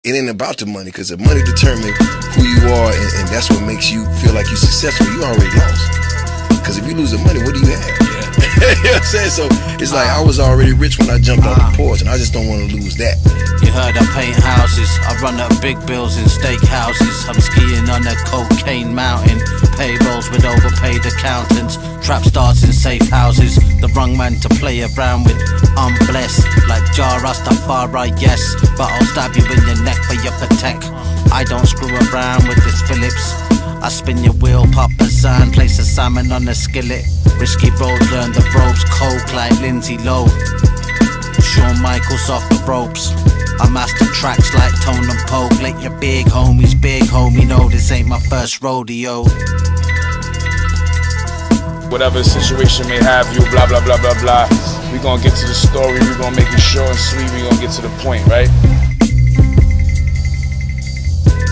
it ain't about the money, because the money determines who you are, and that's what makes you feel like you're successful. You already lost. Because if you lose the money, what do you have? You know what I'm saying? So it's like I was already rich when I jumped off the porch, and I just don't want to lose that. You heard I paint houses, I run up big bills in steak houses. I'm skiing on a cocaine mountain, payrolls with overpaid accountants, trap stars in safe houses. The wrong man to play around with, I'm blessed like Jah Rastafari, yes, but I'll stab you in your neck for your protect. I don't screw around with this Phillips. I spin your wheel, pop a sign, place a salmon on the skillet. Risky roads, learn the ropes, coke like Lindsay Lowe. Shawn Michaels off the ropes. I master tracks like Tone and Poke. Let your big homie know this ain't my first rodeo. Whatever the situation may have you, blah blah blah blah blah. We gonna get to the story, we gonna make it short and sweet, we gonna get to the point, right?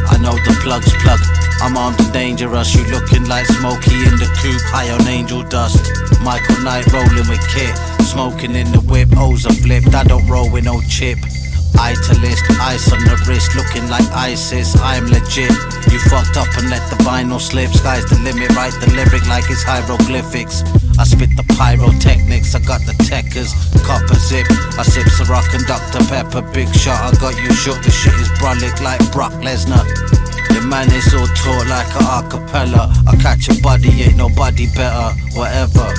I know the plug's plug. I'm armed and dangerous. You looking like Smokey in the coupe, high on angel dust. Michael Knight rolling with Kit, smoking in the whip. O's are flipped. I don't roll with no chip. Italist, ice on the wrist, looking like ISIS. I'm legit. You fucked up and let the vinyl slip. Sky's the limit. Write the lyric like it's hieroglyphics. I spit the pyrotechnics. I got the techers, copper zip. I sip Ciroc and Dr. Pepper. Big shot. I got you shook. The shit is brolic like Brock Lesnar. The man is all taught like a acapella. I catch a body, ain't nobody better. Whatever.